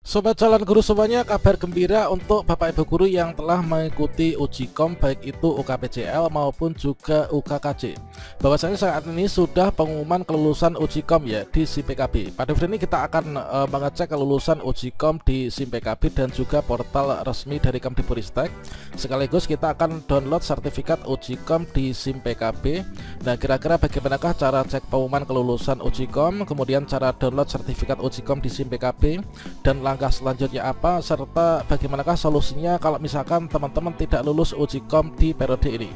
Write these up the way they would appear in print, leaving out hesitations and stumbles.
Sobat calon guru semuanya, kabar gembira untuk Bapak Ibu guru yang telah mengikuti uji kom baik itu UKPJL maupun juga UKKJ. Bahwasanya saat ini sudah pengumuman kelulusan uji kom ya di SIM PKB. Pada video ini kita akan mengecek kelulusan uji kom di SIM PKB dan juga portal resmi dari Kemdikbudristek. Sekaligus kita akan download sertifikat uji kom di SIM PKB. Nah, kira-kira bagaimanakah cara cek pengumuman kelulusan uji kom, kemudian cara download sertifikat uji kom di SIM PKB, dan langkah selanjutnya apa, serta bagaimanakah solusinya kalau misalkan teman-teman tidak lulus uji kom di periode ini.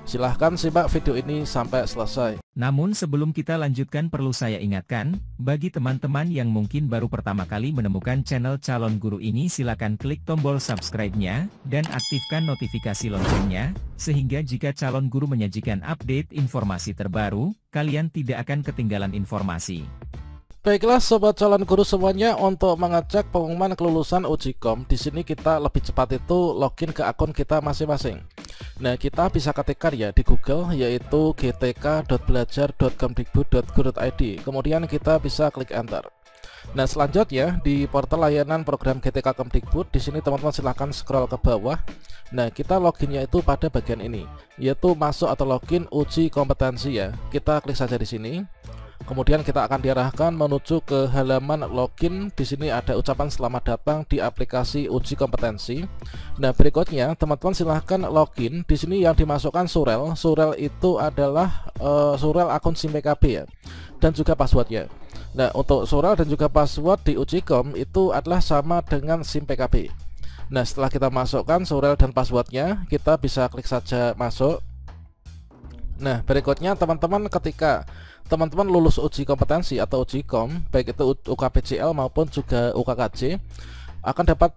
Silahkan simak video ini sampai selesai. Namun sebelum kita lanjutkan, perlu saya ingatkan, bagi teman-teman yang mungkin baru pertama kali menemukan channel Calon Guru ini, silakan klik tombol subscribe-nya dan aktifkan notifikasi loncengnya, sehingga jika Calon Guru menyajikan update informasi terbaru, kalian tidak akan ketinggalan informasi. Baiklah sobat calon guru semuanya, untuk mengecek pengumuman kelulusan uji kom, di sini kita lebih cepat itu login ke akun kita masing-masing. Nah, kita bisa ketikkan ya di Google, yaitu gtk.belajar.kemdikbud.go.id. Kemudian kita bisa klik enter. Nah, selanjutnya di portal layanan program GTK Kemdikbud, di sini teman-teman silahkan scroll ke bawah. Nah, kita loginnya itu pada bagian ini, yaitu masuk atau login uji kompetensi ya. Kita klik saja di sini. Kemudian kita akan diarahkan menuju ke halaman login. Di sini ada ucapan selamat datang di aplikasi uji kompetensi. Nah, berikutnya teman-teman silahkan login. Di sini yang dimasukkan surel. Surel itu adalah surel akun SIM PKB ya, dan juga passwordnya. Nah, untuk surel dan juga password di uji kom itu adalah sama dengan SIM PKB. Nah, setelah kita masukkan surel dan passwordnya, kita bisa klik saja masuk. Nah, berikutnya teman-teman ketika teman-teman lulus uji kompetensi atau uji kom, baik itu UKPJL maupun juga UKKJ, akan dapat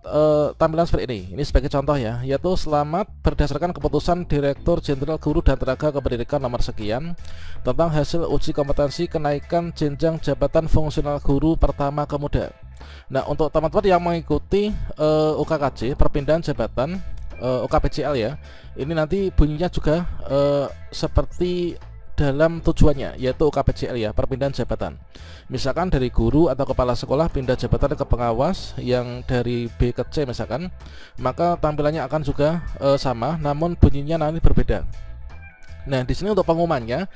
tampilan seperti ini. Ini sebagai contoh ya, yaitu selamat berdasarkan keputusan Direktur Jenderal Guru dan Tenaga Kependidikan nomor sekian tentang hasil uji kompetensi kenaikan jenjang jabatan fungsional guru pertama kemuda. Nah, untuk teman-teman yang mengikuti UKKJ perpindahan jabatan, UKPJL ya, ini nanti bunyinya juga seperti dalam tujuannya, yaitu UKPJL ya, perpindahan jabatan. Misalkan dari guru atau kepala sekolah pindah jabatan ke pengawas yang dari B ke C misalkan, maka tampilannya akan juga sama, namun bunyinya nanti berbeda. Nah, di sini untuk pengumumannya,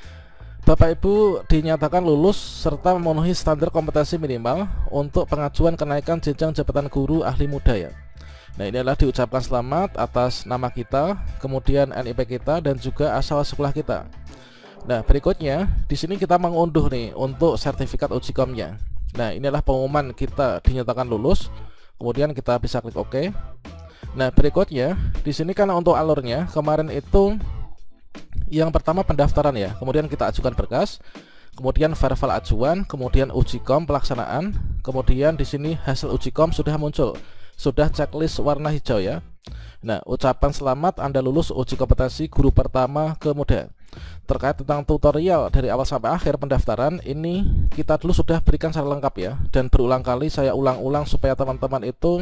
Bapak Ibu dinyatakan lulus serta memenuhi standar kompetensi minimal untuk pengajuan kenaikan jenjang jabatan guru ahli muda ya. Nah, ini adalah diucapkan selamat atas nama kita, kemudian NIP kita, dan juga asal sekolah kita. Nah, berikutnya di sini kita mengunduh nih untuk sertifikat uji komnya. Nah, ini adalah pengumuman kita dinyatakan lulus. Kemudian kita bisa klik OK. Nah, berikutnya di sini kan untuk alurnya kemarin itu yang pertama pendaftaran ya. Kemudian kita ajukan berkas, kemudian verifal ajuan, kemudian uji kom pelaksanaan, kemudian di sini hasil uji kom sudah muncul. Sudah checklist warna hijau ya. Nah, ucapan selamat Anda lulus uji kompetensi guru pertama kemuda. Terkait tentang tutorial dari awal sampai akhir pendaftaran, ini kita dulu sudah berikan secara lengkap ya, dan berulang kali saya ulang-ulang supaya teman-teman itu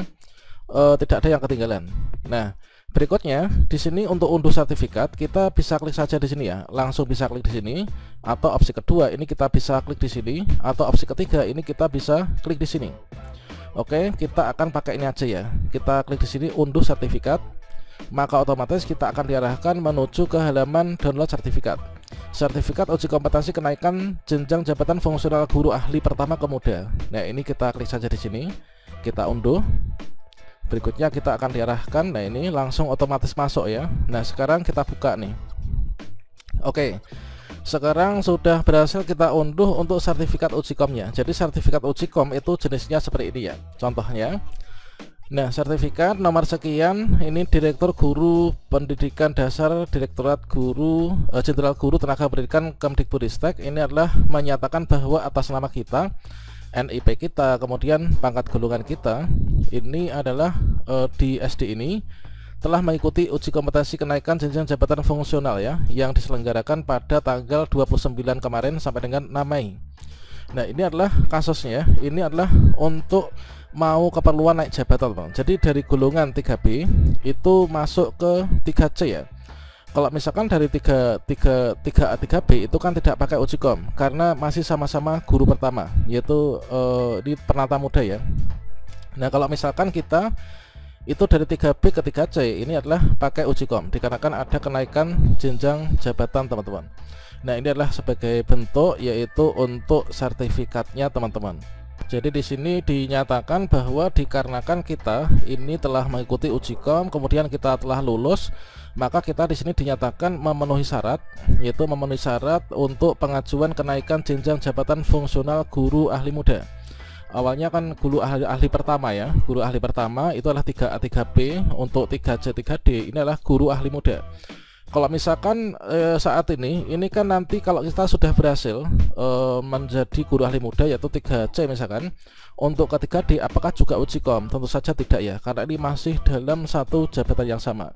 tidak ada yang ketinggalan. Nah, berikutnya di sini untuk unduh sertifikat, kita bisa klik saja di sini ya, langsung bisa klik di sini, atau opsi kedua ini kita bisa klik di sini, atau opsi ketiga ini kita bisa klik di sini. Oke, kita akan pakai ini aja ya. Kita klik di sini unduh sertifikat, maka otomatis kita akan diarahkan menuju ke halaman download sertifikat. Sertifikat uji kompetensi kenaikan jenjang jabatan fungsional guru ahli pertama kemuda. Nah, ini kita klik saja di sini, kita unduh. Berikutnya kita akan diarahkan. Nah, ini langsung otomatis masuk ya. Nah, sekarang kita buka nih. Oke. Sekarang sudah berhasil kita unduh untuk sertifikat uji komnya. Jadi sertifikat uji kom itu jenisnya seperti ini ya. Contohnya, nah, sertifikat nomor sekian, ini Direktur Guru Pendidikan Dasar Direktorat Guru Jenderal Guru Tenaga Pendidikan Kemdikbudristek. Ini adalah menyatakan bahwa atas nama kita, NIP kita, kemudian pangkat golongan kita, ini adalah di SD ini telah mengikuti uji kompetensi kenaikan jenjang jabatan fungsional ya, yang diselenggarakan pada tanggal 29 kemarin sampai dengan 6 Mei. Nah, ini adalah kasusnya, ini adalah untuk mau keperluan naik jabatan Bang. Jadi dari golongan 3B itu masuk ke 3C ya. Kalau misalkan dari 3A 3B itu kan tidak pakai uji kom karena masih sama-sama guru pertama, yaitu di Pernata Muda ya. Nah kalau misalkan kita itu dari 3B ke 3C, ini adalah pakai Ujikom dikarenakan ada kenaikan jenjang jabatan teman-teman. Nah ini adalah sebagai bentuk yaitu untuk sertifikatnya teman-teman. Jadi di sini dinyatakan bahwa dikarenakan kita ini telah mengikuti Ujikom, kemudian kita telah lulus, maka kita di sini dinyatakan memenuhi syarat, yaitu memenuhi syarat untuk pengajuan kenaikan jenjang jabatan fungsional guru ahli muda. Awalnya kan guru ahli pertama ya, guru ahli pertama itu adalah 3A 3B, untuk 3C 3D ini adalah guru ahli muda. Kalau misalkan saat ini kan nanti kalau kita sudah berhasil menjadi guru ahli muda yaitu 3C misalkan, untuk ketiga D apakah juga Ujikom? Tentu saja tidak ya, karena ini masih dalam satu jabatan yang sama.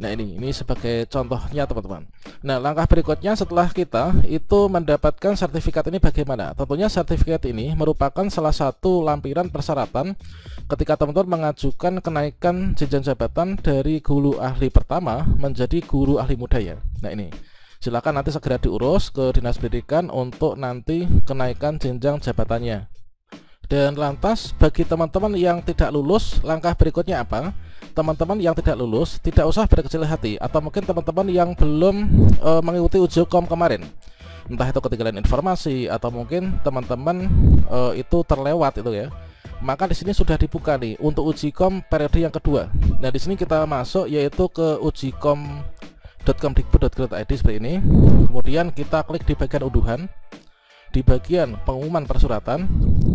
Nah ini sebagai contohnya teman-teman. Nah langkah berikutnya setelah kita itu mendapatkan sertifikat ini bagaimana? Tentunya sertifikat ini merupakan salah satu lampiran persyaratan ketika teman-teman mengajukan kenaikan jenjang jabatan dari guru ahli pertama menjadi guru ahli muda ya. Nah ini silakan nanti segera diurus ke Dinas Pendidikan untuk nanti kenaikan jenjang jabatannya. Dan lantas bagi teman-teman yang tidak lulus, langkah berikutnya apa? Teman-teman yang tidak lulus tidak usah berkecil hati, atau mungkin teman-teman yang belum mengikuti Ujikom kemarin, entah itu ketinggalan informasi atau mungkin teman-teman itu terlewat itu ya. Maka di sini sudah dibuka nih untuk Ujikom periode yang kedua. Nah di sini kita masuk yaitu ke ujikom.kemdikbud.go.id seperti ini. Kemudian kita klik di bagian unduhan. Di bagian pengumuman persuratan,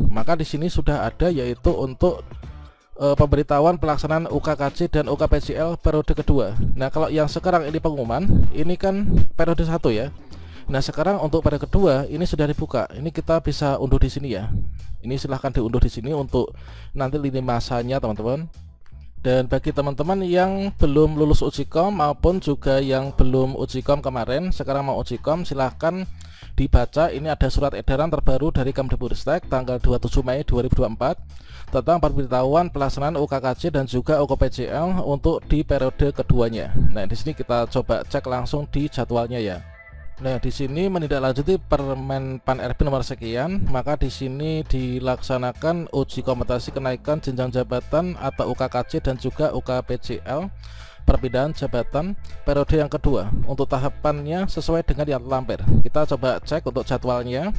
maka di sini sudah ada yaitu untuk pemberitahuan pelaksanaan UKKC dan UKPCL periode kedua. Nah kalau yang sekarang ini pengumuman, ini kan periode 1 ya. Nah sekarang untuk periode kedua ini sudah dibuka. Ini kita bisa unduh di sini ya. Ini silahkan diunduh di sini untuk nanti lini masanya teman-teman. Dan bagi teman-teman yang belum lulus Ujikom maupun juga yang belum Ujikom kemarin, sekarang mau Ujikom, silahkan dibaca. Ini ada surat edaran terbaru dari Kemdikbudristek tanggal 27 Mei 2024 tentang pemberitahuan pelaksanaan UKKC dan juga UKPCL untuk di periode keduanya. Nah, di sini kita coba cek langsung di jadwalnya ya. Nah, di sini menindaklanjuti Permen Pan RB nomor sekian, maka di sini dilaksanakan uji kompetensi kenaikan jenjang jabatan atau UKKC dan juga UKPCL perpindahan jabatan periode yang kedua. Untuk tahapannya sesuai dengan yang terlampir. Kita coba cek untuk jadwalnya.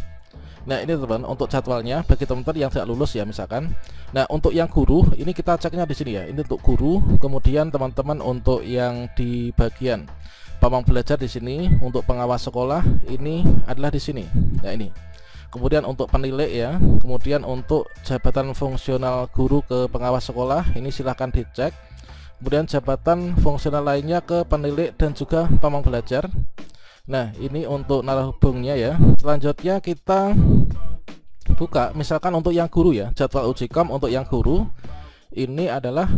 Nah ini teman-teman untuk jadwalnya bagi teman-teman yang tidak lulus ya misalkan. Nah untuk yang guru ini kita ceknya di sini ya. Ini untuk guru. Kemudian teman-teman untuk yang di bagian pamong belajar di sini, untuk pengawas sekolah ini adalah di sini. Nah ini. Kemudian untuk penilai ya. Kemudian untuk jabatan fungsional guru ke pengawas sekolah ini silahkan dicek. Kemudian jabatan fungsional lainnya ke penilai dan juga pamong belajar. Nah ini untuk narahubungnya ya. Selanjutnya kita buka misalkan untuk yang guru ya, jadwal Ujikom untuk yang guru ini adalah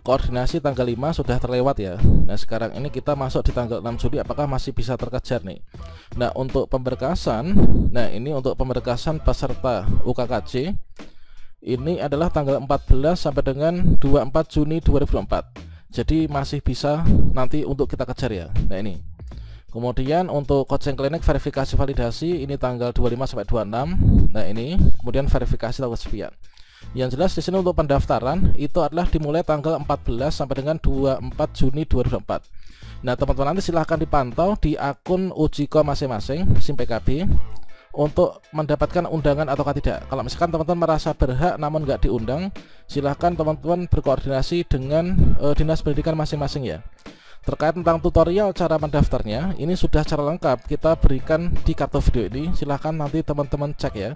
koordinasi tanggal 5 sudah terlewat ya. Nah sekarang ini kita masuk di tanggal 6 Juli, apakah masih bisa terkejar nih. Nah untuk pemberkasan, nah ini untuk pemberkasan peserta UKKC ini adalah tanggal 14 sampai dengan 24 Juni 2024. Jadi masih bisa nanti untuk kita kejar ya. Nah ini. Kemudian untuk coaching klinik verifikasi validasi ini tanggal 25 sampai 26. Nah ini. Kemudian verifikasi tanggal sekian. Yang jelas di sini untuk pendaftaran itu adalah dimulai tanggal 14 sampai dengan 24 Juni 2024. Nah teman-teman nanti silahkan dipantau di akun Ujikom masing-masing SIM PKB untuk mendapatkan undangan ataukah tidak. Kalau misalkan teman-teman merasa berhak namun nggak diundang, silahkan teman-teman berkoordinasi dengan Dinas Pendidikan masing-masing ya. Terkait tentang tutorial cara mendaftarnya, ini sudah secara lengkap kita berikan di kartu video ini. Silahkan nanti teman-teman cek ya.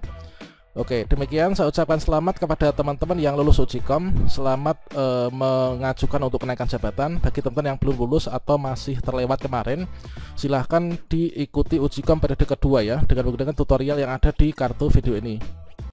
Oke, demikian saya ucapkan selamat kepada teman-teman yang lulus Ujikom. Selamat mengajukan untuk kenaikan jabatan. Bagi teman-teman yang belum lulus atau masih terlewat kemarin, silahkan diikuti Ujikom periode kedua ya, dengan menggunakan tutorial yang ada di kartu video ini.